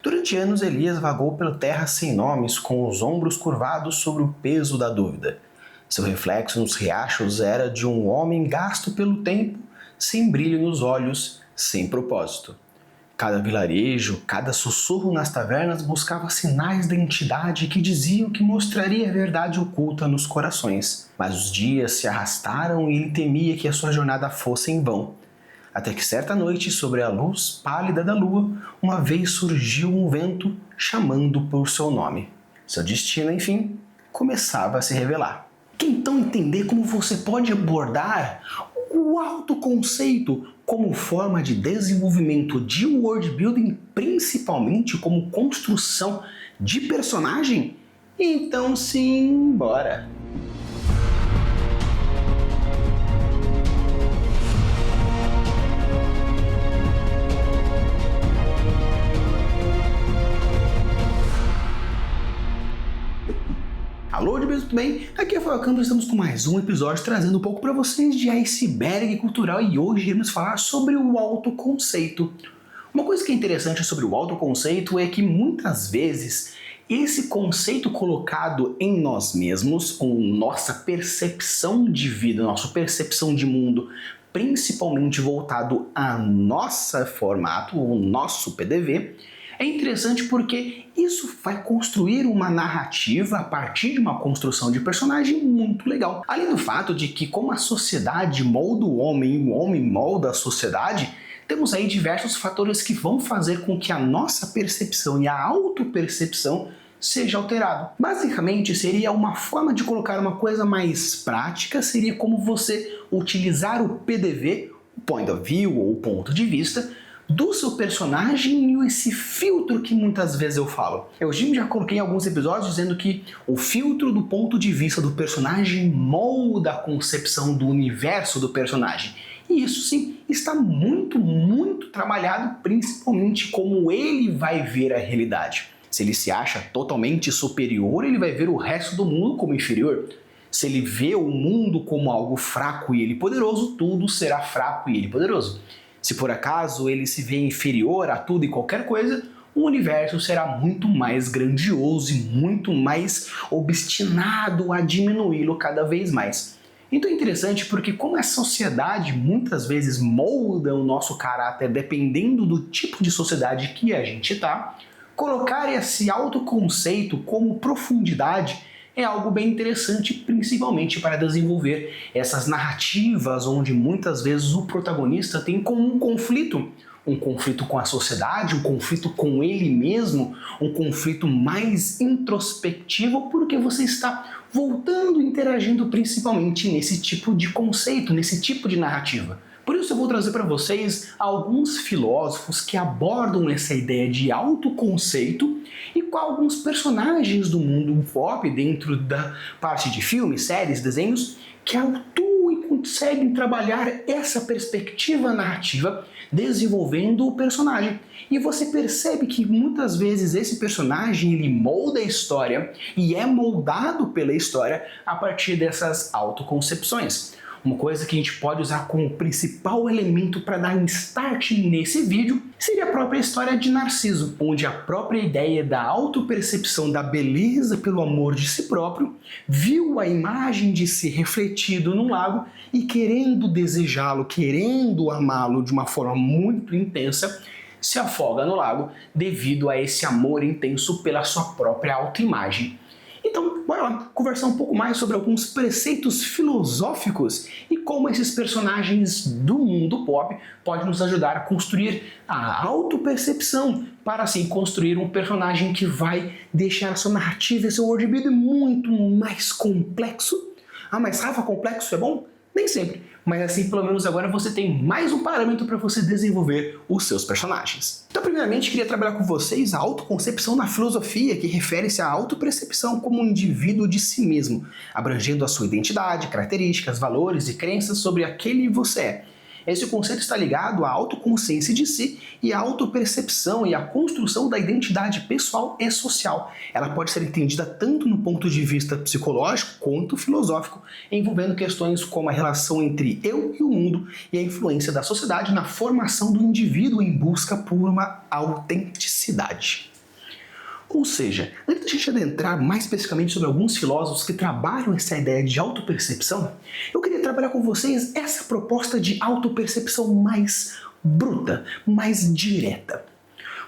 Durante anos, Elias vagou pela terra sem nomes, com os ombros curvados sobre o peso da dúvida. Seu reflexo nos riachos era de um homem gasto pelo tempo, sem brilho nos olhos, sem propósito. Cada vilarejo, cada sussurro nas tavernas buscava sinais da entidade que diziam que mostraria a verdade oculta nos corações. Mas os dias se arrastaram e ele temia que a sua jornada fosse em vão. Até que certa noite, sobre a luz pálida da lua, uma vez surgiu um vento chamando por seu nome. Seu destino, enfim, começava a se revelar. Quer então entender como você pode abordar o autoconceito como forma de desenvolvimento de world building, principalmente como construção de personagem? Então sim, bora! Alô, tudo bem? Aqui é o Rafael Campos, estamos com mais um episódio trazendo um pouco para vocês de iceberg cultural e hoje iremos falar sobre o autoconceito. Uma coisa que é interessante sobre o autoconceito é que muitas vezes esse conceito colocado em nós mesmos, com nossa percepção de vida, nossa percepção de mundo, principalmente voltado a nosso formato, o nosso PDV, é interessante porque isso vai construir uma narrativa a partir de uma construção de personagem muito legal. Além do fato de que, como a sociedade molda o homem e o homem molda a sociedade, temos aí diversos fatores que vão fazer com que a nossa percepção e a autopercepção seja alterado. Basicamente, seria uma forma de colocar uma coisa mais prática, seria como você utilizar o PDV, o point of view ou ponto de vista, do seu personagem e esse filtro que muitas vezes eu falo. Eu já coloquei em alguns episódios dizendo que o filtro do ponto de vista do personagem molda a concepção do universo do personagem. E isso sim está muito trabalhado, principalmente como ele vai ver a realidade. Se ele se acha totalmente superior, ele vai ver o resto do mundo como inferior. Se ele vê o mundo como algo fraco e ele poderoso, tudo será fraco e ele poderoso. Se por acaso ele se vê inferior a tudo e qualquer coisa, o universo será muito mais grandioso e muito mais obstinado a diminuí-lo cada vez mais. Então é interessante porque como a sociedade muitas vezes molda o nosso caráter dependendo do tipo de sociedade que a gente está, colocar esse autoconceito como profundidade é algo bem interessante, principalmente para desenvolver essas narrativas onde muitas vezes o protagonista tem como um conflito com a sociedade, um conflito com ele mesmo, um conflito mais introspectivo, porque você está voltando, interagindo principalmente nesse tipo de conceito, nesse tipo de narrativa. Por isso eu vou trazer para vocês alguns filósofos que abordam essa ideia de autoconceito e com alguns personagens do mundo pop dentro da parte de filmes, séries, desenhos que atuam e conseguem trabalhar essa perspectiva narrativa desenvolvendo o personagem. E você percebe que muitas vezes esse personagem ele molda a história e é moldado pela história a partir dessas autoconcepções. Uma coisa que a gente pode usar como principal elemento para dar um start nesse vídeo seria a própria história de Narciso, onde a própria ideia da autopercepção da beleza pelo amor de si próprio viu a imagem de si refletido num lago e querendo desejá-lo, querendo amá-lo de uma forma muito intensa, se afoga no lago devido a esse amor intenso pela sua própria autoimagem. Então, bora lá conversar um pouco mais sobre alguns preceitos filosóficos e como esses personagens do mundo pop podem nos ajudar a construir a autopercepção para assim construir um personagem que vai deixar a sua narrativa e seu worldbuilding muito mais complexo. Ah, mas Rafa, complexo é bom? Nem sempre, mas assim pelo menos agora você tem mais um parâmetro para você desenvolver os seus personagens. Então primeiramente queria trabalhar com vocês a autoconcepção na filosofia, que refere-se à autopercepção como um indivíduo de si mesmo, abrangendo a sua identidade, características, valores e crenças sobre aquele você é. Esse conceito está ligado à autoconsciência de si e à autopercepção e à construção da identidade pessoal e social. Ela pode ser entendida tanto no ponto de vista psicológico quanto filosófico, envolvendo questões como a relação entre eu e o mundo e a influência da sociedade na formação do indivíduo em busca por uma autenticidade. Ou seja, antes da gente adentrar mais especificamente sobre alguns filósofos que trabalham essa ideia de autopercepção, eu queria trabalhar com vocês essa proposta de autopercepção mais bruta, mais direta.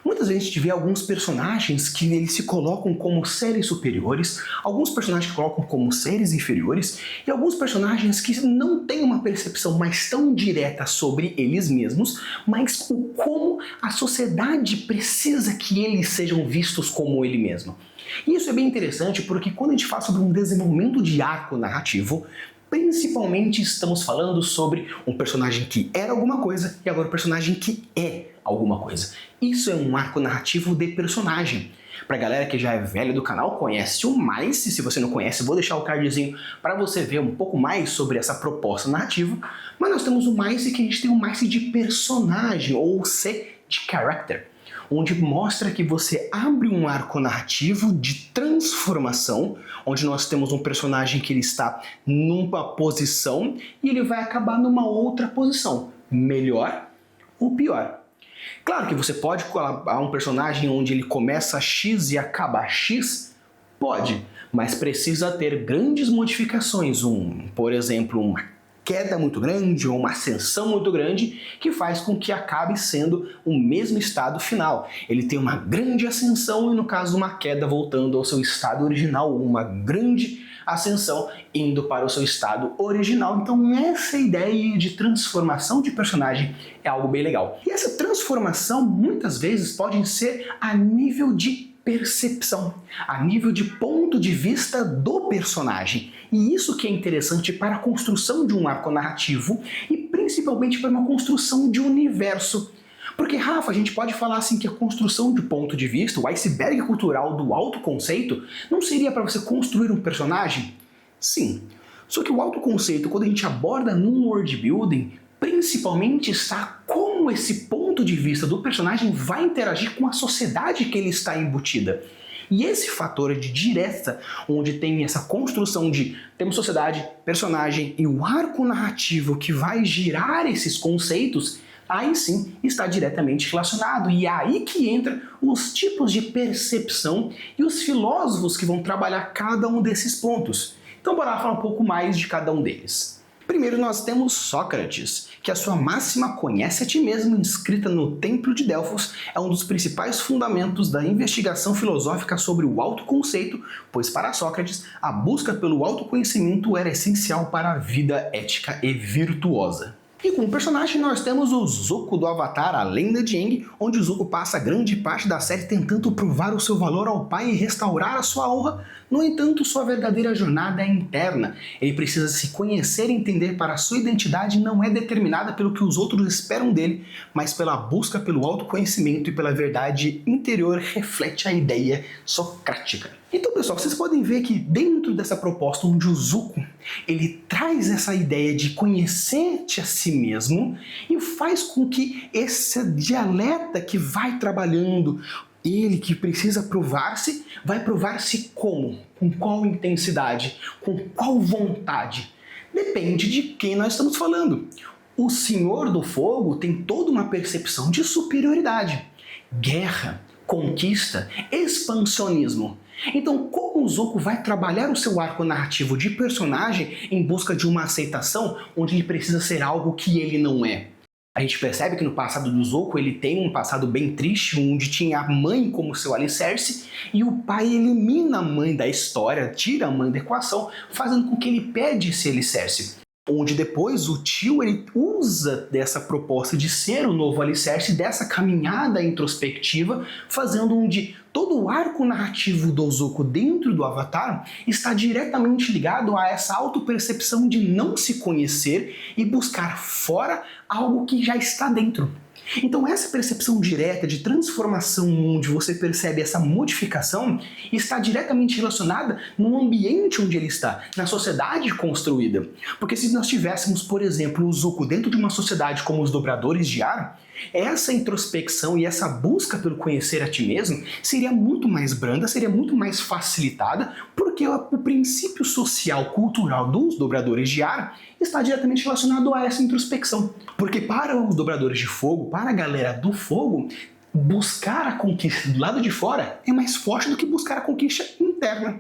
Muitas vezes a gente vê alguns personagens que eles se colocam como seres superiores, alguns personagens que colocam como seres inferiores, e alguns personagens que não têm uma percepção mais tão direta sobre eles mesmos, mas o como a sociedade precisa que eles sejam vistos como ele mesmo. E isso é bem interessante porque quando a gente fala sobre um desenvolvimento de arco narrativo, principalmente estamos falando sobre um personagem que era alguma coisa e agora um personagem que é alguma coisa. Isso é um arco narrativo de personagem. Pra galera que já é velha do canal, conhece o Mice. Se você não conhece, vou deixar o cardzinho para você ver um pouco mais sobre essa proposta narrativa. Mas nós temos o Mice que a gente tem o Mice de personagem, ou C de character, onde mostra que você abre um arco narrativo de transformação, onde nós temos um personagem que ele está numa posição e ele vai acabar numa outra posição, melhor ou pior. Claro que você pode colocar um personagem onde ele começa X e acaba X, pode, mas precisa ter grandes modificações, por exemplo, uma queda muito grande ou uma ascensão muito grande que faz com que acabe sendo o mesmo estado final. Ele tem uma grande ascensão e no caso uma queda voltando ao seu estado original, uma grande ascensão indo para o seu estado original. Então essa ideia de transformação de personagem é algo bem legal. E essa transformação muitas vezes pode ser a nível de percepção, a nível de ponto de vista do personagem. E isso que é interessante para a construção de um arco narrativo e principalmente para uma construção de universo. Porque, Rafa, a gente pode falar assim que a construção de ponto de vista, o iceberg cultural do autoconceito, não seria para você construir um personagem? Sim. Só que o autoconceito, quando a gente aborda num world building, principalmente está como esse ponto de vista do personagem vai interagir com a sociedade que ele está embutida. E esse fator de direta, onde tem essa construção de temos sociedade, personagem e o arco narrativo que vai girar esses conceitos, aí sim está diretamente relacionado. E é aí que entra os tipos de percepção e os filósofos que vão trabalhar cada um desses pontos. Então bora lá falar um pouco mais de cada um deles. Primeiro nós temos Sócrates, que a sua máxima "conhece a ti mesmo", inscrita no Templo de Delfos, é um dos principais fundamentos da investigação filosófica sobre o autoconceito, pois para Sócrates a busca pelo autoconhecimento era essencial para a vida ética e virtuosa. E como personagem nós temos o Zuko do Avatar, a Lenda de Aang, onde o Zuko passa grande parte da série tentando provar o seu valor ao pai e restaurar a sua honra. No entanto, sua verdadeira jornada é interna. Ele precisa se conhecer e entender para sua identidade não é determinada pelo que os outros esperam dele, mas pela busca pelo autoconhecimento e pela verdade interior reflete a ideia socrática. Então, pessoal, vocês podem ver que dentro dessa proposta onde o Zuko ele traz essa ideia de conhecer-te a si mesmo e faz com que esse dialeta que vai trabalhando, ele que precisa provar-se, vai provar-se como? Com qual intensidade? Com qual vontade? Depende de quem nós estamos falando. O Senhor do Fogo tem toda uma percepção de superioridade, guerra, conquista, expansionismo. Então, como o Zuko vai trabalhar o seu arco narrativo de personagem em busca de uma aceitação onde ele precisa ser algo que ele não é? A gente percebe que no passado do Zuko ele tem um passado bem triste, onde tinha a mãe como seu alicerce e o pai elimina a mãe da história, tira a mãe da equação, fazendo com que ele perde esse alicerce. Onde depois o tio ele usa dessa proposta de ser o novo alicerce, dessa caminhada introspectiva, fazendo onde todo o arco narrativo do Zuko dentro do Avatar está diretamente ligado a essa autopercepção de não se conhecer e buscar fora algo que já está dentro. Então essa percepção direta de transformação onde você percebe essa modificação está diretamente relacionada no ambiente onde ele está, na sociedade construída. Porque se nós tivéssemos, por exemplo, o Zuko dentro de uma sociedade como os dobradores de ar, essa introspecção e essa busca pelo conhecer a ti mesmo seria muito mais branda, seria muito mais facilitada, porque o princípio social, cultural dos dobradores de ar está diretamente relacionado a essa introspecção. Porque para os dobradores de fogo, para a galera do fogo, buscar a conquista do lado de fora é mais forte do que buscar a conquista interna.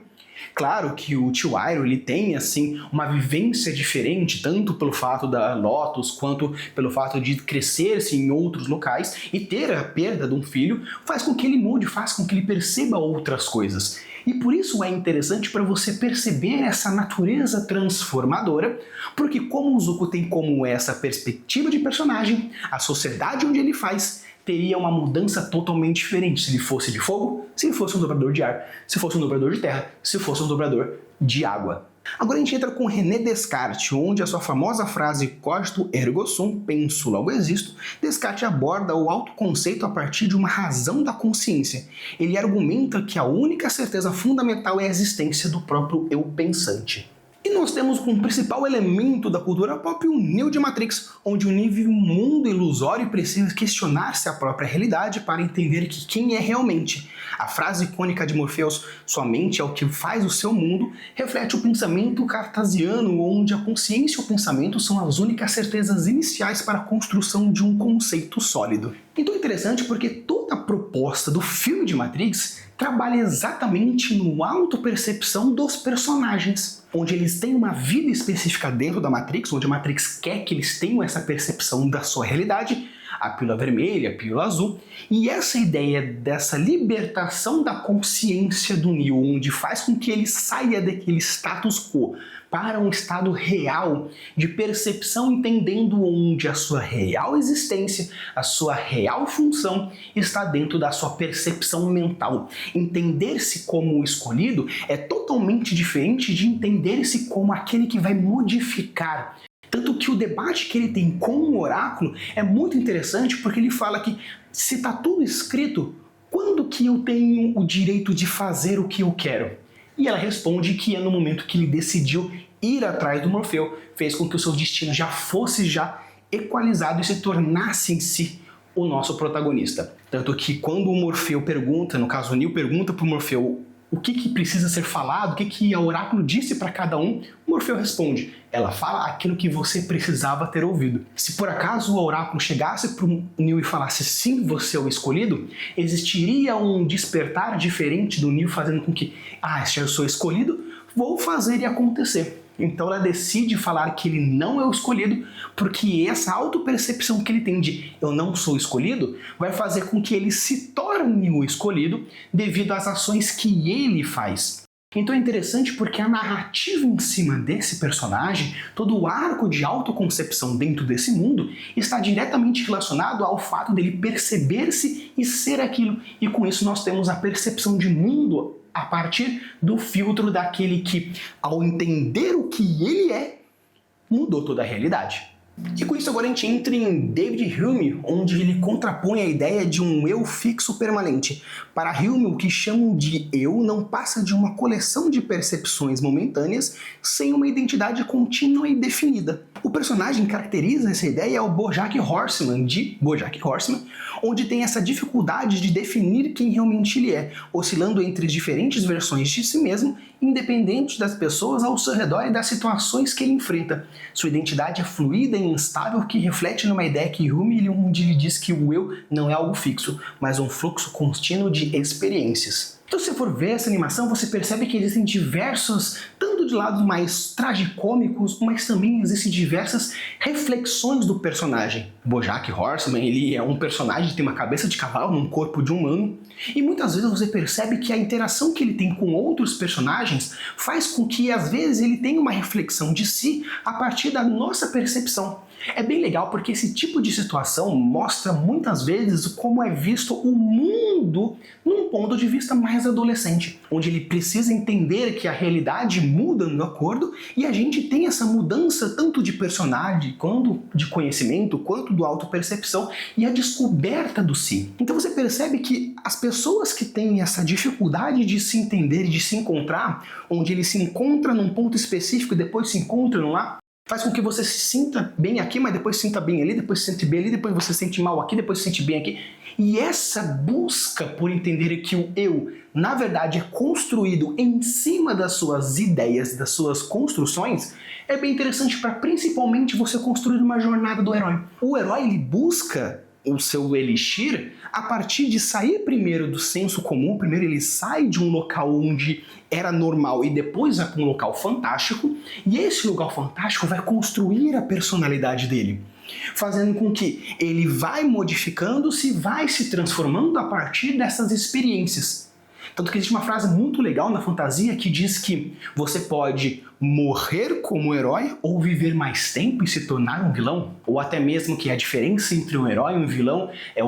Claro que o tio Iroh ele tem assim uma vivência diferente, tanto pelo fato da Lotus quanto pelo fato de crescer-se em outros locais e ter a perda de um filho faz com que ele mude, faz com que ele perceba outras coisas. E por isso é interessante para você perceber essa natureza transformadora, porque como o Zuko tem como essa perspectiva de personagem, a sociedade onde ele faz teria uma mudança totalmente diferente se ele fosse de fogo, se ele fosse um dobrador de ar, se fosse um dobrador de terra, se fosse um dobrador de água. Agora a gente entra com René Descartes, onde a sua famosa frase cogito ergo sum, penso logo existo, Descartes aborda o autoconceito a partir de uma razão da consciência. Ele argumenta que a única certeza fundamental é a existência do próprio eu pensante. E nós temos como principal elemento da cultura pop o Neo de Matrix, onde o Neo vive um mundo ilusório e precisa questionar-se a própria realidade para entender que quem é realmente. A frase icônica de Morpheus, sua mente é o que faz o seu mundo, reflete o pensamento cartesiano, onde a consciência e o pensamento são as únicas certezas iniciais para a construção de um conceito sólido. Então é interessante porque toda a proposta do filme de Matrix trabalha exatamente no autopercepção dos personagens, onde eles têm uma vida específica dentro da Matrix, onde a Matrix quer que eles tenham essa percepção da sua realidade, a pílula vermelha, a pílula azul, e essa ideia dessa libertação da consciência do Neo, onde faz com que ele saia daquele status quo para um estado real de percepção, entendendo onde a sua real existência, a sua real função está dentro da sua percepção mental. Entender-se como o escolhido é totalmente diferente de entender-se como aquele que vai modificar. Tanto que o debate que ele tem com o oráculo é muito interessante porque ele fala que se está tudo escrito, quando que eu tenho o direito de fazer o que eu quero? E ela responde que é no momento que ele decidiu ir atrás do Morfeu, fez com que o seu destino já fosse equalizado e se tornasse em si o nosso protagonista. Tanto que quando o Morfeu pergunta, no caso o Neo pergunta para o Morfeu o que precisa ser falado, o que a oráculo disse para cada um, o Morfeu responde, ela fala aquilo que você precisava ter ouvido. Se por acaso o oráculo chegasse para o Neo e falasse sim, você é o escolhido, existiria um despertar diferente do Neo fazendo com que, se eu sou escolhido, vou fazer e acontecer. Então ela decide falar que ele não é o escolhido, porque essa autopercepção que ele tem de eu não sou escolhido, vai fazer com que ele se torne o escolhido devido às ações que ele faz. Então é interessante porque a narrativa em cima desse personagem, todo o arco de autoconcepção dentro desse mundo, está diretamente relacionado ao fato dele perceber-se e ser aquilo. E com isso nós temos a percepção de mundo a partir do filtro daquele que, ao entender o que ele é, mudou toda a realidade. E com isso agora a gente entra em David Hume, onde ele contrapõe a ideia de um eu fixo permanente. Para Hume, o que chamam de eu não passa de uma coleção de percepções momentâneas sem uma identidade contínua e definida. O personagem que caracteriza essa ideia é o BoJack Horseman, de BoJack Horseman, onde tem essa dificuldade de definir quem realmente ele é, oscilando entre diferentes versões de si mesmo, independente das pessoas ao seu redor e das situações que ele enfrenta. Sua identidade é fluida e instável, que reflete numa ideia que Hume onde ele diz que o eu não é algo fixo, mas um fluxo contínuo de experiências. Então, se você for ver essa animação, você percebe que existem diversos, tanto de lados mais tragicômicos, mas também existem diversas reflexões do personagem. BoJack Horseman, ele é um personagem que tem uma cabeça de cavalo num corpo de humano, e muitas vezes você percebe que a interação que ele tem com outros personagens faz com que, às vezes, ele tenha uma reflexão de si a partir da nossa percepção. É bem legal porque esse tipo de situação mostra muitas vezes como é visto o mundo num ponto de vista mais adolescente, onde ele precisa entender que a realidade muda no acordo e a gente tem essa mudança tanto de personagem, quanto de conhecimento, quanto do autopercepção e a descoberta do si. Então você percebe que as pessoas que têm essa dificuldade de se entender e de se encontrar, onde ele se encontra num ponto específico e depois se encontra lá, faz com que você se sinta bem aqui, mas depois se sinta bem ali, depois se sente bem ali, depois você se sente mal aqui, depois se sente bem aqui. E essa busca por entender que o eu, na verdade, é construído em cima das suas ideias, das suas construções, é bem interessante para principalmente você construir uma jornada do herói. O herói, ele busca o seu elixir a partir de sair primeiro do senso comum. Primeiro ele sai de um local onde era normal e depois vai para um local fantástico, e esse local fantástico vai construir a personalidade dele, fazendo com que ele vai modificando-se, vai se transformando a partir dessas experiências. Tanto que existe uma frase muito legal na fantasia que diz que você pode morrer como herói ou viver mais tempo e se tornar um vilão. Ou até mesmo que a diferença entre um herói e um vilão é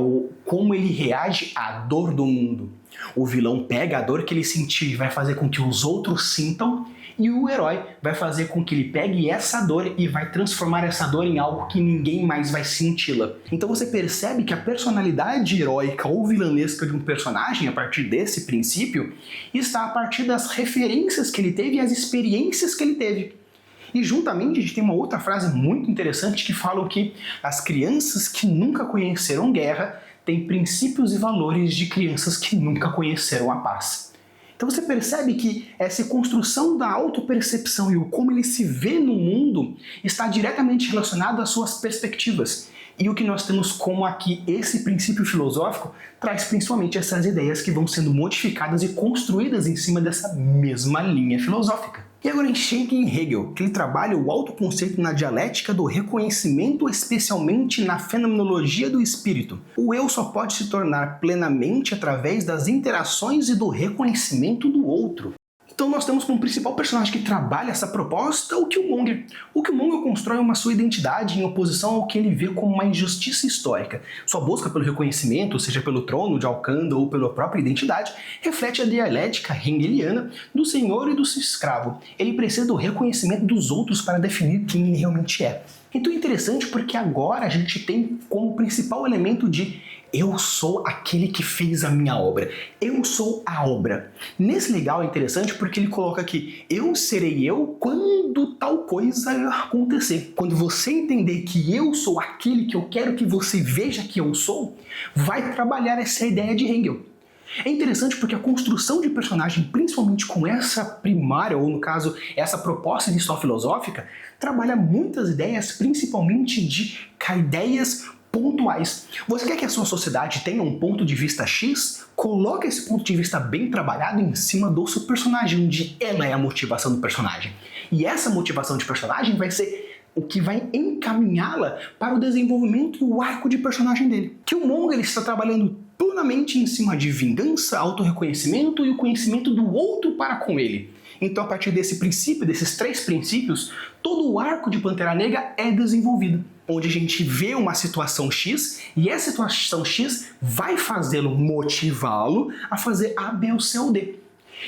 como ele reage à dor do mundo. O vilão pega a dor que ele sentiu e vai fazer com que os outros sintam, e o herói vai fazer com que ele pegue essa dor e vai transformar essa dor em algo que ninguém mais vai senti-la. Então você percebe que a personalidade heróica ou vilanesca de um personagem, a partir desse princípio, está a partir das referências que ele teve e as experiências que ele teve. E juntamente a gente tem uma outra frase muito interessante que fala que as crianças que nunca conheceram guerra têm princípios e valores de crianças que nunca conheceram a paz. Então você percebe que essa construção da autopercepção e o como ele se vê no mundo está diretamente relacionado às suas perspectivas. E o que nós temos como aqui esse princípio filosófico traz principalmente essas ideias que vão sendo modificadas e construídas em cima dessa mesma linha filosófica. E agora a gente chega em Hegel, que ele trabalha o autoconceito na dialética do reconhecimento, especialmente na fenomenologia do espírito. O eu só pode se tornar plenamente através das interações e do reconhecimento do outro. Então nós temos como principal personagem que trabalha essa proposta o Killmonger. O Killmonger constrói uma sua identidade em oposição ao que ele vê como uma injustiça histórica. Sua busca pelo reconhecimento, seja pelo trono de Alcântara ou pela própria identidade, reflete a dialética hegeliana do senhor e do seu escravo. Ele precisa do reconhecimento dos outros para definir quem ele realmente é. Então é interessante porque agora a gente tem como principal elemento de eu sou aquele que fez a minha obra. Eu sou a obra. Nesse legal é interessante porque ele coloca aqui, eu serei eu quando tal coisa acontecer. Quando você entender que eu sou aquele que eu quero que você veja que eu sou, vai trabalhar essa ideia de Hegel. É interessante porque a construção de personagem, principalmente com essa primária, ou no caso, essa proposta de história filosófica, trabalha muitas ideias, principalmente de ideias pontuais. Você quer que a sua sociedade tenha um ponto de vista X? Coloque esse ponto de vista bem trabalhado em cima do seu personagem, onde ela é a motivação do personagem. E essa motivação de personagem vai ser o que vai encaminhá-la para o desenvolvimento do arco de personagem dele. Killmonger está trabalhando plenamente em cima de vingança, autorreconhecimento e o conhecimento do outro para com ele. Então, a partir desse princípio, desses três princípios, todo o arco de Pantera Negra é desenvolvido, onde a gente vê uma situação X e essa situação X vai fazê-lo motivá-lo a fazer A, B ou C ou D.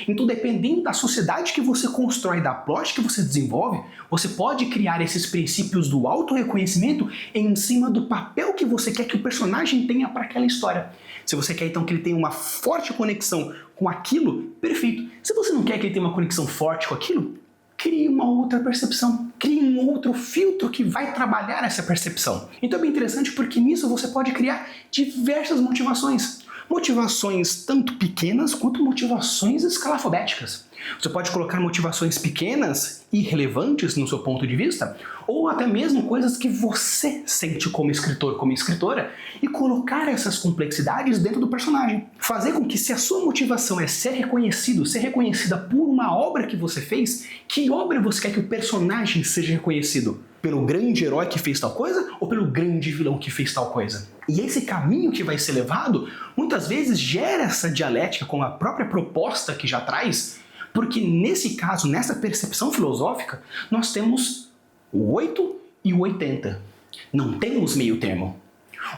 Então, dependendo da sociedade que você constrói, da plot que você desenvolve, você pode criar esses princípios do autorreconhecimento em cima do papel que você quer que o personagem tenha para aquela história. Se você quer então que ele tenha uma forte conexão com aquilo, perfeito. Se você não quer que ele tenha uma conexão forte com aquilo, crie uma outra percepção, crie um outro filtro que vai trabalhar essa percepção. Então é bem interessante porque nisso você pode criar diversas motivações. Motivações tanto pequenas quanto motivações escalafobéticas. Você pode colocar motivações pequenas e relevantes no seu ponto de vista, ou até mesmo coisas que você sente como escritor, como escritora, e colocar essas complexidades dentro do personagem. Fazer com que, se a sua motivação é ser reconhecido, ser reconhecida por uma obra que você fez, que obra você quer que o personagem seja reconhecido? Pelo grande herói que fez tal coisa ou pelo grande vilão que fez tal coisa? E esse caminho que vai ser levado, muitas vezes gera essa dialética com a própria proposta que já traz, porque nesse caso, nessa percepção filosófica, nós temos o 8 e o 80. Não temos meio termo,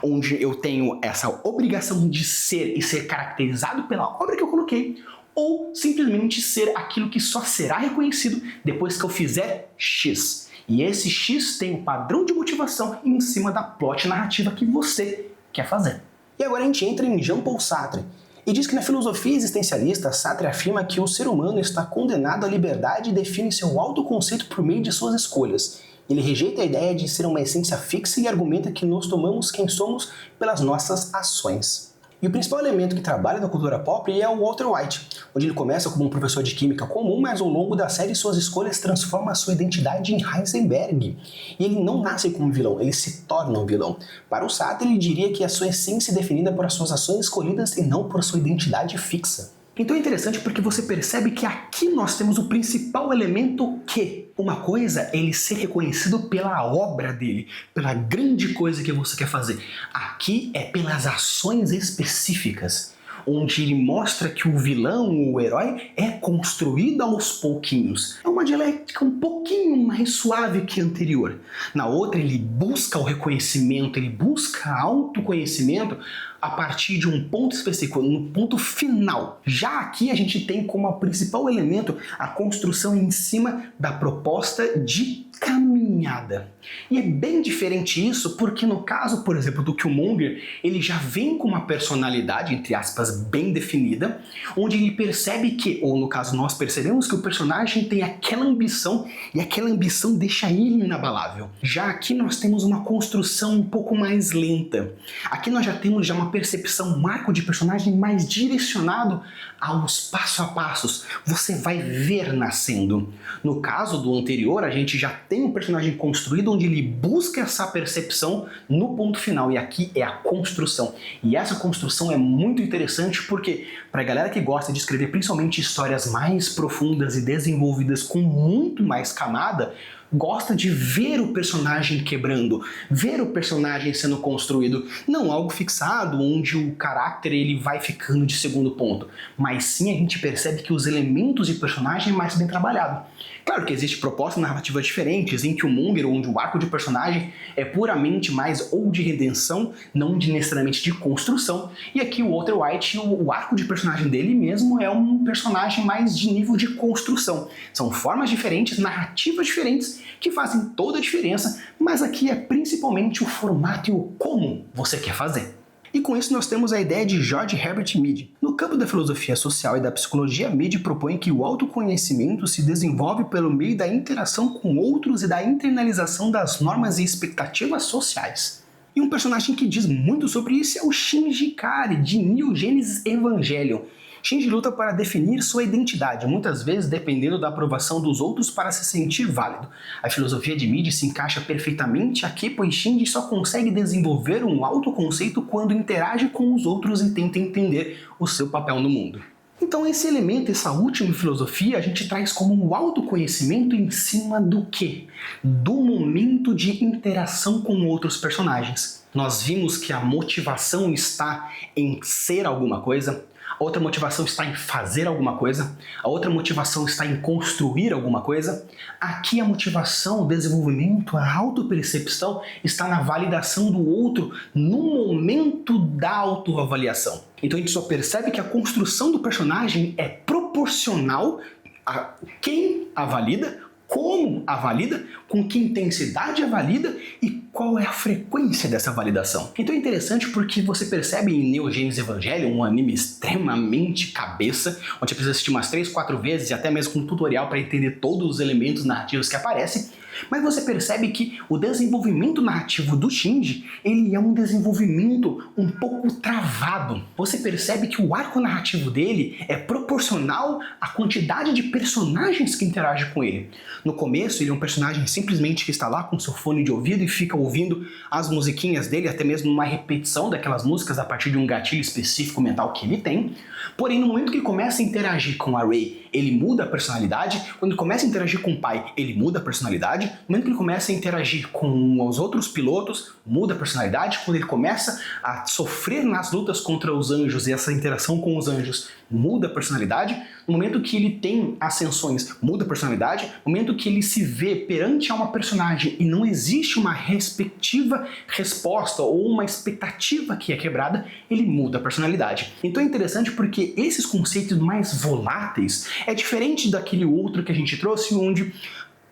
onde eu tenho essa obrigação de ser e ser caracterizado pela obra que eu coloquei, ou simplesmente ser aquilo que só será reconhecido depois que eu fizer X. E esse X tem um padrão de motivação em cima da plot narrativa que você quer fazer. E agora a gente entra em Jean-Paul Sartre, e diz que na filosofia existencialista, Sartre afirma que o ser humano está condenado à liberdade e define seu autoconceito por meio de suas escolhas. Ele rejeita a ideia de ser uma essência fixa e argumenta que nós tomamos quem somos pelas nossas ações. E o principal elemento que trabalha na cultura pop é o Walter White, onde ele começa como um professor de química comum, mas ao longo da série suas escolhas transformam a sua identidade em Heisenberg. E ele não nasce como vilão, ele se torna um vilão. Para o Sartre, ele diria que a sua essência é definida por as suas ações escolhidas e não por sua identidade fixa. Então é interessante porque você percebe que aqui nós temos o principal elemento que uma coisa é ele ser reconhecido pela obra dele, pela grande coisa que você quer fazer. Aqui é pelas ações específicas, onde ele mostra que o vilão, o herói, é construído aos pouquinhos. É uma dialética um pouquinho mais suave que a anterior. Na outra, ele busca o reconhecimento, ele busca autoconhecimento a partir de um ponto específico, um ponto final. Já aqui a gente tem como principal elemento a construção em cima da proposta de caminhada. E é bem diferente isso porque no caso, por exemplo, do Killmonger, ele já vem com uma personalidade, entre aspas, bem definida, onde ele percebe que, ou no caso nós percebemos que o personagem tem aquela ambição e aquela ambição deixa ele inabalável. Já aqui nós temos uma construção um pouco mais lenta. Aqui nós já temos uma percepção, um arco de personagem mais direcionado aos passo a passos. Você vai ver nascendo. No caso do anterior, a gente já tem um personagem construído onde ele busca essa percepção no ponto final, e aqui é a construção. E essa construção é muito interessante porque, para a galera que gosta de escrever principalmente histórias mais profundas e desenvolvidas com muito mais camada, gosta de ver o personagem quebrando, ver o personagem sendo construído, não algo fixado onde o caráter ele vai ficando de segundo ponto, mas sim a gente percebe que os elementos de personagem é mais bem trabalhado. Claro que existem propostas narrativas diferentes em que o Monger, onde o arco de personagem é puramente mais ou de redenção, não necessariamente de construção, e aqui o Walter White, o arco de personagem dele mesmo é um personagem mais de nível de construção. São formas diferentes, narrativas diferentes, que fazem toda a diferença, mas aqui é principalmente o formato e o como você quer fazer. E com isso nós temos a ideia de George Herbert Mead. No campo da filosofia social e da psicologia, Mead propõe que o autoconhecimento se desenvolve pelo meio da interação com outros e da internalização das normas e expectativas sociais. E um personagem que diz muito sobre isso é o Shinji Ikari, de Neon Genesis Evangelion. Shinji luta para definir sua identidade, muitas vezes dependendo da aprovação dos outros para se sentir válido. A filosofia de Mead se encaixa perfeitamente aqui, pois Shinji só consegue desenvolver um autoconceito quando interage com os outros e tenta entender o seu papel no mundo. Então esse elemento, essa última filosofia, a gente traz como um autoconhecimento em cima do quê? Do momento de interação com outros personagens. Nós vimos que a motivação está em ser alguma coisa, a outra motivação está em fazer alguma coisa, a outra motivação está em construir alguma coisa. Aqui a motivação, o desenvolvimento, a autopercepção está na validação do outro no momento da autoavaliação. Então a gente só percebe que a construção do personagem é proporcional a quem a valida, como a valida, com que intensidade a valida e qual é a frequência dessa validação. Então é interessante porque você percebe em Neon Genesis Evangelion, um anime extremamente cabeça, onde você precisa assistir umas 3, 4 vezes e até mesmo com um tutorial para entender todos os elementos narrativos que aparecem, mas você percebe que o desenvolvimento narrativo do Shinji, ele é um desenvolvimento um pouco travado. Você percebe que o arco narrativo dele é proporcional à quantidade de personagens que interagem com ele. No começo, ele é um personagem simplesmente que está lá com seu fone de ouvido e fica ouvindo as musiquinhas dele, até mesmo uma repetição daquelas músicas a partir de um gatilho específico mental que ele tem. Porém, no momento que ele começa a interagir com a Rei, ele muda a personalidade. Quando ele começa a interagir com o pai, ele muda a personalidade. No momento que ele começa a interagir com os outros pilotos, muda a personalidade. Quando ele começa a sofrer nas lutas contra os anjos e essa interação com os anjos, muda a personalidade. No momento que ele tem ascensões, muda a personalidade. No momento que ele se vê perante a uma personagem e não existe uma respectiva resposta ou uma expectativa que é quebrada, ele muda a personalidade. Então é interessante porque esses conceitos mais voláteis é diferente daquele outro que a gente trouxe, onde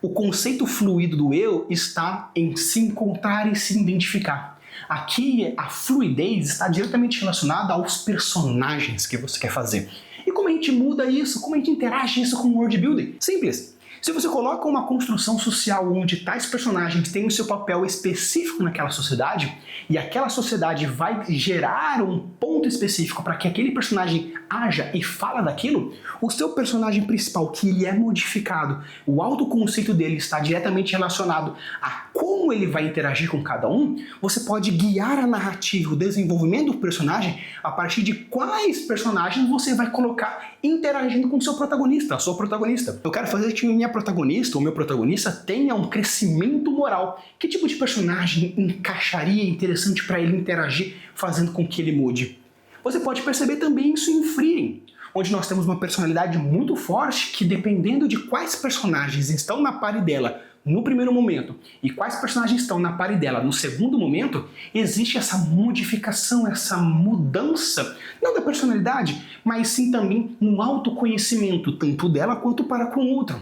o conceito fluido do eu está em se encontrar e se identificar. Aqui a fluidez está diretamente relacionada aos personagens que você quer fazer. E como a gente muda isso? Como a gente interage isso com o world building? Simples. Se você coloca uma construção social onde tais personagens têm o seu papel específico naquela sociedade, e aquela sociedade vai gerar um ponto específico para que aquele personagem haja e fala daquilo, o seu personagem principal, que ele é modificado, o autoconceito dele está diretamente relacionado a como ele vai interagir com cada um, você pode guiar a narrativa, o desenvolvimento do personagem a partir de quais personagens você vai colocar interagindo com o seu protagonista, a sua protagonista. Eu quero fazer que minha protagonista ou meu protagonista tenha um crescimento moral. Que tipo de personagem encaixaria interessante para ele interagir, fazendo com que ele mude? Você pode perceber também isso em Frieren, onde nós temos uma personalidade muito forte que, dependendo de quais personagens estão na party dela no primeiro momento e quais personagens estão na party dela no segundo momento, existe essa modificação, essa mudança, não da personalidade, mas sim também no autoconhecimento, tanto dela quanto para com o outro.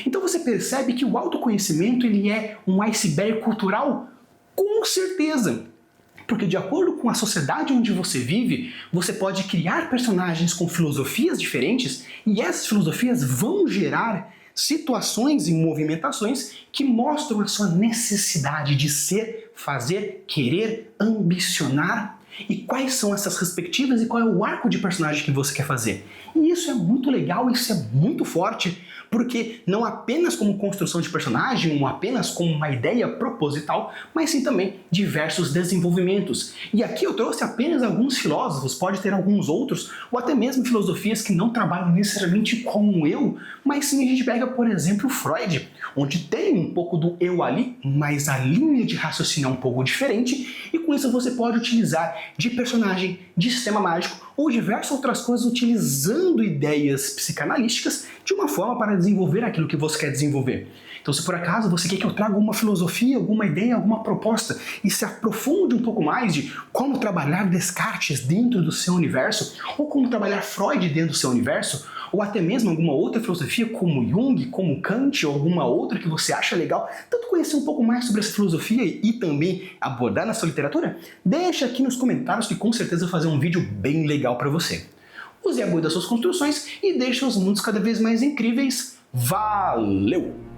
Então você percebe que o autoconhecimento ele é um iceberg cultural? Com certeza! Porque de acordo com a sociedade onde você vive, você pode criar personagens com filosofias diferentes e essas filosofias vão gerar situações e movimentações que mostram a sua necessidade de ser, fazer, querer, ambicionar e quais são essas perspectivas e qual é o arco de personagem que você quer fazer. E isso é muito legal, isso é muito forte, porque não apenas como construção de personagem, ou apenas como uma ideia proposital, mas sim também diversos desenvolvimentos. E aqui eu trouxe apenas alguns filósofos, pode ter alguns outros, ou até mesmo filosofias que não trabalham necessariamente com o eu, mas sim a gente pega, por exemplo, Freud, onde tem um pouco do eu ali, mas a linha de raciocínio é um pouco diferente, e com isso você pode utilizar de personagem, de sistema mágico, ou diversas outras coisas utilizando ideias psicanalísticas de uma forma para desenvolver aquilo que você quer desenvolver. Então, se por acaso você quer que eu traga alguma filosofia, alguma ideia, alguma proposta e se aprofunde um pouco mais de como trabalhar Descartes dentro do seu universo, ou como trabalhar Freud dentro do seu universo, ou até mesmo alguma outra filosofia como Jung, como Kant, ou alguma outra que você acha legal, tanto conhecer um pouco mais sobre essa filosofia e também abordar na sua literatura, deixa aqui nos comentários que com certeza eu vou fazer um vídeo bem legal para você. Use a apoio das suas construções e deixe os mundos cada vez mais incríveis. Valeu!